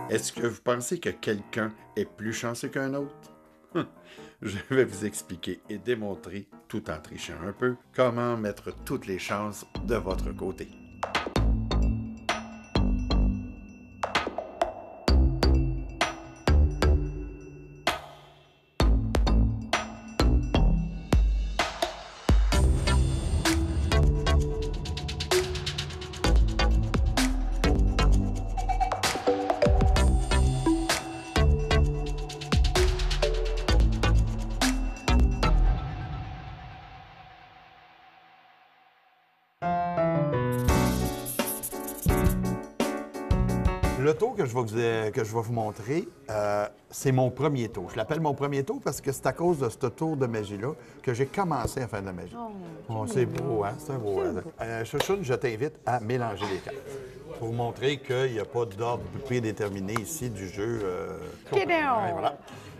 Est-ce que vous pensez que quelqu'un est plus chanceux qu'un autre? Je vais vous expliquer et démontrer, tout en trichant un peu, comment mettre toutes les chances de votre côté. Le tour que je vais vous montrer, c'est mon premier tour. Je l'appelle mon premier tour parce que c'est à cause de ce tour de magie-là que j'ai commencé à faire de la magie. Oh, c'est beau, hein? C'est beau. Chouchoune, je t'invite à mélanger les cartes pour vous montrer qu'il n'y a pas d'ordre prédéterminé ici du jeu. Ouais, voilà.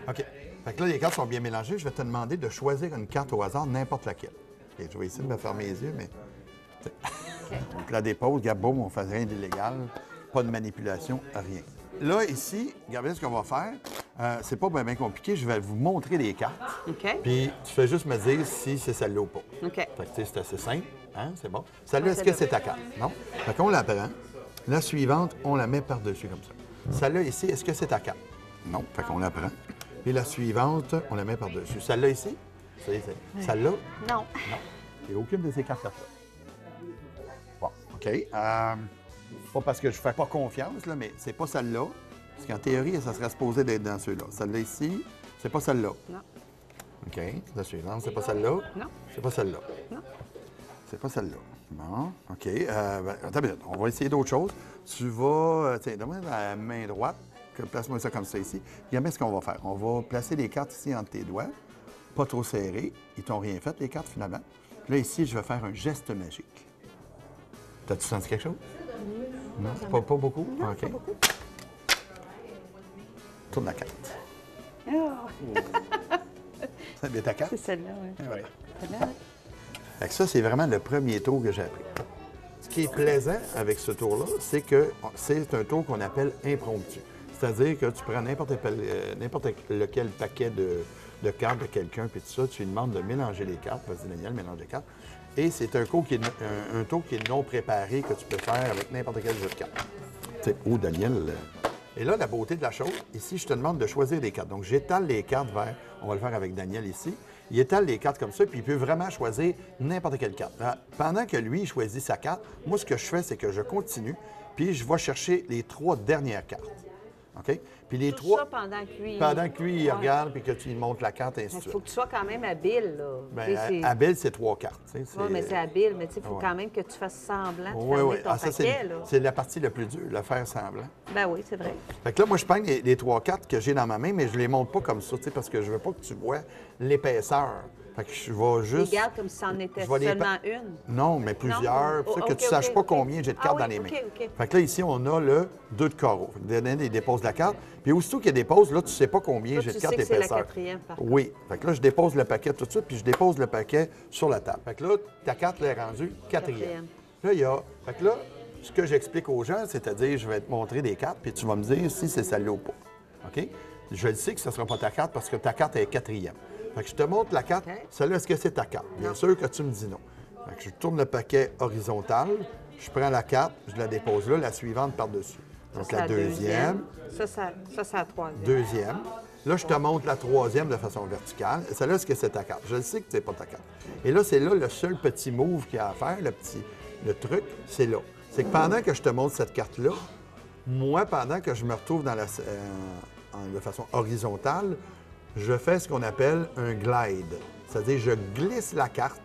OK. Fait que là, les cartes sont bien mélangées. Je vais te demander de choisir une carte au hasard, n'importe laquelle. OK, je vais essayer de me fermer les yeux, mais... Donc, la dépose, regarde, boum, on ne fait rien d'illégal. Pas de manipulation, rien. Là, ici, regardez ce qu'on va faire. C'est pas bien compliqué. Je vais vous montrer les cartes. OK. Puis, tu fais juste me dire si c'est celle-là ou pas. OK. Fait que, tu sais, c'est assez simple. Hein? C'est bon. Celle-là, est-ce que c'est ta carte? Non? Fait qu'on la prend. La suivante, on la met par-dessus comme ça. Celle-là ici, est-ce que c'est ta carte? Non. Fait qu'on la prend. Puis la suivante, on la met par-dessus. Celle-là ici? Celle-là? Non. Non. Il n'y a aucune de ces cartes-là. Bon, OK. Pas parce que je ne fais pas confiance, là, mais c'est pas celle-là. Parce qu'en théorie, ça serait supposé d'être dans ceux-là. Celle-là ici, c'est pas celle-là. Non. OK. La suivante, c'est pas celle-là. Non. C'est pas celle-là. Non. C'est pas celle-là. Bon, OK. Attends une minute. On va essayer d'autres choses. Tu vas... tiens, donne-moi la main droite. Place-moi ça comme ça ici. Regardez ce qu'on va faire. On va placer les cartes ici entre tes doigts. Pas trop serrés. Ils t'ont rien fait, les cartes, finalement. Là, ici, je vais faire un geste magique. T'as-tu senti quelque chose? Non, pas beaucoup? Non, OK. pas beaucoup. Tourne la carte. Oh. C'est bien ta carte? C'est celle-là, oui. Voilà. Celle-là, Fait que ça, c'est vraiment le premier tour que j'ai appris. Ce qui est plaisant avec ce tour-là, c'est que c'est un tour qu'on appelle impromptu. C'est-à-dire que tu prends n'importe lequel paquet de cartes de quelqu'un, puis tout ça, tu lui demandes de mélanger les cartes. Vas-y, Daniel, mélange les cartes. Et c'est un tour qui est non préparé que tu peux faire avec n'importe quel jeu de cartes. Tu sais, oh, Daniel. Et là, la beauté de la chose, ici, je te demande de choisir des cartes. Donc, j'étale les cartes vers, on va le faire avec Daniel ici. Il étale les cartes comme ça, puis il peut vraiment choisir n'importe quelle carte. Pendant que lui, il choisit sa carte, moi, ce que je fais, c'est que je continue, puis je vais chercher les 3 dernières cartes. OK? Puis les Tout 3... ça pendant que lui... Pendant que lui, il Ouais. regarde, puis que tu lui montres la carte, ainsi de Il suite. faut que tu sois quand même habile, là. Bien, habile, c'est 3 cartes. Oui, mais c'est habile, mais tu sais, il faut Ouais. quand même que tu fasses semblant de Oui, fermer oui. ton Ah, ça, paquet, là. c'est la partie la plus dure, le faire semblant. Ben oui, c'est vrai. Fait que là, moi, je peigne les 3 cartes que j'ai dans ma main, mais je les montre pas comme ça, tu sais, parce que je veux pas que tu vois l'épaisseur. Fait que je vais juste... Regarde comme si c'en était je vais les seulement une. Non, mais plusieurs. Non? Pour ça Oh, que OK, tu saches OK, pas OK. combien j'ai de cartes Ah dans oui, les mains. OK. Fait que là, ici, on a le 2 de carreau. Fait que Daniel, il dépose la carte. Puis aussitôt qu'il dépose, là, tu sais pas combien Toi, j'ai tu de cartes sais que c'est la d'épaisseur. 4e, par contre. Oui. Fait que là, je dépose le paquet tout de suite, puis je dépose le paquet sur la table. Fait que là, ta carte est rendue 4e. Quatrième. Là, il y a... Fait que là, ce que j'explique aux gens, c'est-à-dire, je vais te montrer des cartes, puis tu vas me dire si c'est celle-là ou pas. OK? Je le sais que ce ne sera pas ta carte parce que ta carte est 4e. Fait que je te montre la carte. OK. Celle-là, est-ce que c'est ta carte? Bien sûr que tu me dis non. Fait que je tourne le paquet horizontal, je prends la carte, je la dépose là, la suivante par-dessus. Donc Ça, la c'est deuxième, Ça, c'est la 3e. deuxième. Là, je te montre la 3e de façon verticale. Celle-là, est-ce que c'est ta carte? Je le sais que c'est pas ta carte. Et là, c'est là le seul petit move qu'il y a à faire, le truc, c'est là. C'est que pendant que je te montre cette carte-là, moi, pendant que je me retrouve dans de façon horizontale, je fais ce qu'on appelle un glide. C'est-à-dire, je glisse la carte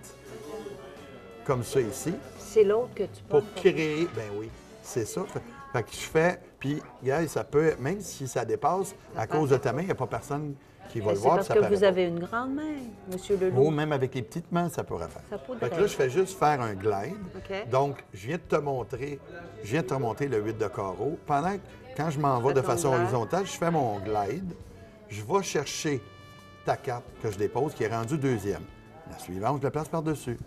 comme ça ici C'est l'autre que tu pour portes. créer... Ben oui, c'est ça. Fait que je fais... Puis, regarde, ça peut... Même si ça dépasse, à cause de ta main, il n'y a pas personne qui va Mais le c'est voir. parce puis que ça paraît vous pas. avez une grande main, Monsieur Leloup. Ou même avec les petites mains, ça pourrait faire. Ça pourrait. Fait que là, je fais juste faire un glide. OK. Donc, je viens de te montrer le 8 de carreau. Quand je m'en vais de ton façon glide. horizontale, je fais mon glide. Je vais chercher ta carte que je dépose, qui est rendue 2e. La suivante, je la place par-dessus.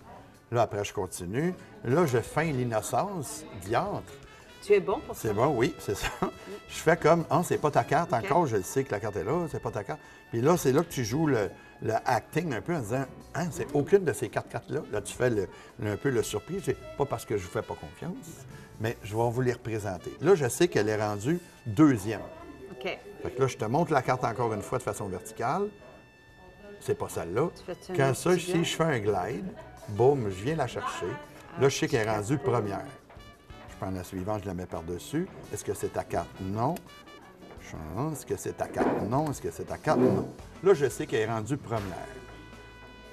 Là, après, je continue. Là, je feins l'innocence, diantre. Tu es bon pour ça? C'est bon, oui, c'est ça. Je fais comme, ah, c'est pas ta carte OK. encore, je le sais que la carte est là, c'est pas ta carte. Puis là, c'est là que tu joues le acting un peu en disant, hein, c'est aucune de ces quatre cartes-là. Là, tu fais un peu le surpris. C'est pas parce que je vous fais pas confiance, mais je vais vous les représenter. Là, je sais qu'elle est rendue deuxième. OK. Fait que là, je te montre la carte encore une fois de façon verticale. C'est pas celle-là. Tu fais-tu un Quand autre ça, petit si je fais un glide, boum, je viens la chercher. Là, je sais qu'elle est rendue première. Je prends la suivante, je la mets par-dessus. Est-ce que c'est ta carte? Non. Est-ce que c'est ta carte? Non. Est-ce que c'est ta carte? Non. Là, je sais qu'elle est rendue première.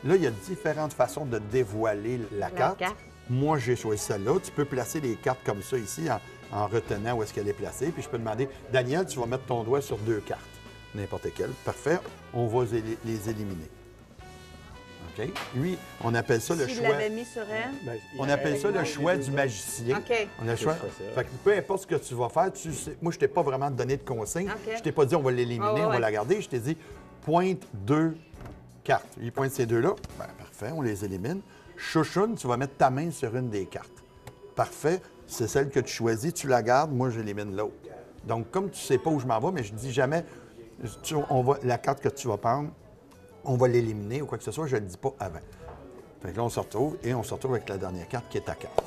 Là, il y a différentes façons de dévoiler la carte. Moi, j'ai choisi celle-là. Tu peux placer les cartes comme ça ici en retenant où est-ce qu'elle est placée. Puis je peux demander, Daniel, tu vas mettre ton doigt sur 2 cartes. N'importe quelle. Parfait. On va les éliminer. OK? Lui, on appelle ça le S'il choix. l'avait mis sur elle? On appelle ça le choix du magicien. OK. On a le choix. Fait que peu importe ce que tu vas faire, tu sais, moi, je t'ai pas vraiment donné de consigne. OK. Je t'ai pas dit on va l'éliminer, on va la garder. Je t'ai dit pointe 2 cartes. Il pointe ces deux-là. Bien, parfait, on les élimine. Chouchoune, tu vas mettre ta main sur une des cartes. Parfait, c'est celle que tu choisis, tu la gardes, moi, j'élimine l'autre. Donc, comme tu sais pas où je m'en vais, mais je dis jamais, la carte que tu vas prendre, on va l'éliminer ou quoi que ce soit, je ne le dis pas avant. Fait que là, on se retrouve et on se retrouve avec la dernière carte qui est ta carte.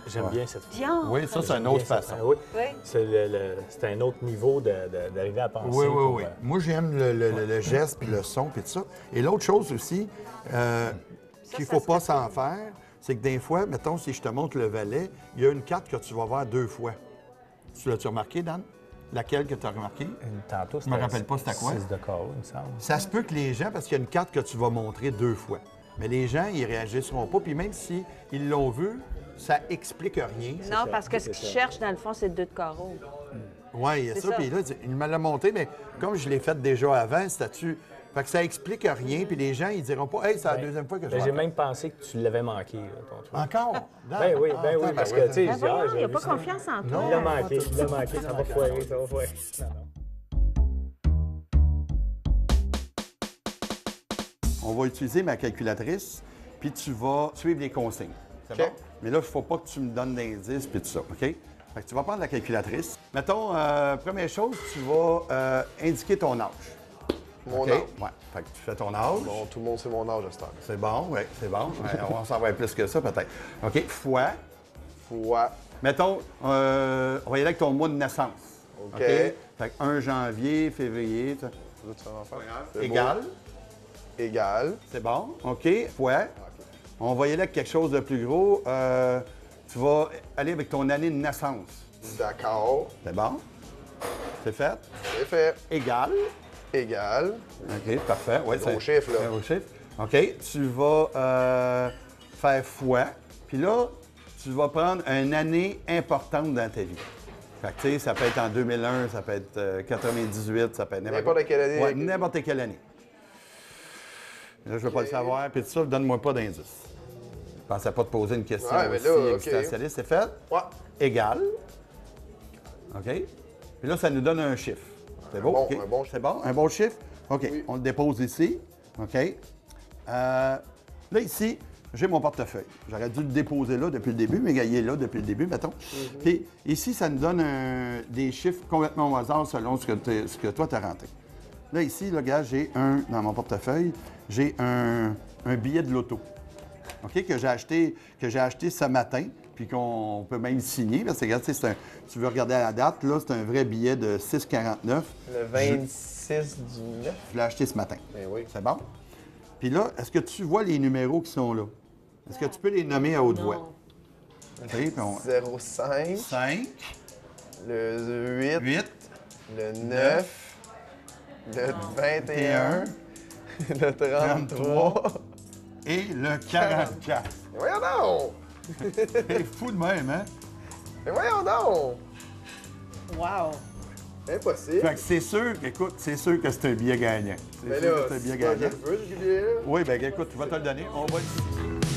J'aime bien cette Diantre! Oui, ça, c'est une autre façon. Oui. Oui. C'est un autre niveau d'arriver à penser. Oui, oui, pour, oui. Moi, j'aime le geste, puis le son, puis tout ça. Et l'autre chose aussi, qu'il ne faut pas s'en faire, c'est que des fois, mettons, si je te montre le valet, il y a une carte que tu vas voir 2 fois. Tu l'as-tu remarqué, Dan? Laquelle que tu as remarqué? Tantôt, Je me rappelle pas c'était quoi. 6 de carreau, il me semble. Ça se peut que les gens, parce qu'il y a une carte que tu vas montrer 2 fois. Mais les gens, ils réagiront pas. Puis même s'ils l'ont vu, ça explique rien. Non, parce que ce qu'ils cherchent, dans le fond, c'est 2 de carreau. Oui, il y a C'est ça. ça. Puis là, il me l'a monté, mais comme je l'ai fait déjà avant, c'était-tu. Fait que ça explique rien. Puis les gens, ils diront pas, hey, c'est la deuxième fois que je Ben, vois. j'ai même pensé que tu l'avais manqué, là, ton truc. Encore? Ben oui, parce que, tu sais, Ben je dis, voyons, il j'ai n'a vu pas ça. confiance en toi. Il l'a manqué, ça va foirer, ça va foirer. Non, non. On va utiliser ma calculatrice, puis tu vas suivre les consignes. C'est bon? Mais là, il ne faut pas que tu me donnes d'indices, puis tout ça, OK? Fait que tu vas prendre la calculatrice. Mettons, première chose, tu vas indiquer ton âge. Mon OK? âge. Ouais. Fait que tu fais ton âge. Bon, tout le monde sait mon âge à cette heure. C'est bon, oui, c'est bon. Ouais, on va s'en va plus que ça, peut-être. OK? Fois. Fois. Mettons, on va y aller avec ton mois de naissance. OK. Fait que 1 janvier, février, ça. Tu vas en faire? C'est Égal. beau. Égal. C'est bon. OK. Fois. On va y aller avec quelque chose de plus gros. Tu vas aller avec ton année de naissance. D'accord. C'est bon. C'est fait. C'est fait. Égal. Égal. OK, parfait. Ouais, Gros chiffre, là. Un gros chiffre. OK. Tu vas faire fois. Puis là, tu vas prendre une année importante dans ta vie. Fait que, tu sais, ça peut être en 2001, ça peut être 98, ça peut être N'importe quelle année. Ouais, n'importe quelle année. Là, je ne veux pas le savoir. Puis tout ça, donne-moi pas d'indice. Je pensais pas te poser une question Ouais, mais aussi là, OK. existentialiste. C'est fait? Ouais. Égal. OK? Puis là, ça nous donne un chiffre. C'est beau? bon- OK. un bon chiffre. C'est bon? Un bon chiffre? OK. Oui. On le dépose ici. OK. Là, ici, j'ai mon portefeuille. J'aurais dû le déposer là depuis le début, mais il est là depuis le début, mettons. Puis ici, ça nous donne des chiffres complètement au hasard selon ce que toi, tu as rentré. Là, ici, là, gars, j'ai dans mon portefeuille, j'ai un billet de loto. OK, que j'ai acheté ce matin, puis qu'on peut même signer. Parce que, regarde, tu veux regarder à la date, là, c'est un vrai billet de 6,49. Le 26 du 9. Je l'ai acheté ce matin. Ben oui. C'est bon? Puis là, est-ce que tu vois les numéros qui sont là? Est-ce que tu peux les nommer à haute voix? Non. OK, puis 05. 5, Le 8. 8, Le 9. Le 21. Le 33. et le 44. Mais voyons donc! C'est fou de même, hein? Mais voyons donc! Wow! Impossible. Fait que c'est sûr, écoute, c'est sûr que c'est un billet gagnant. Mais sûr là, que c'est un billet c'est pas gagnant. je le veux, ce billet-là. Oui, bien écoute, tu vas te le donner. On va le...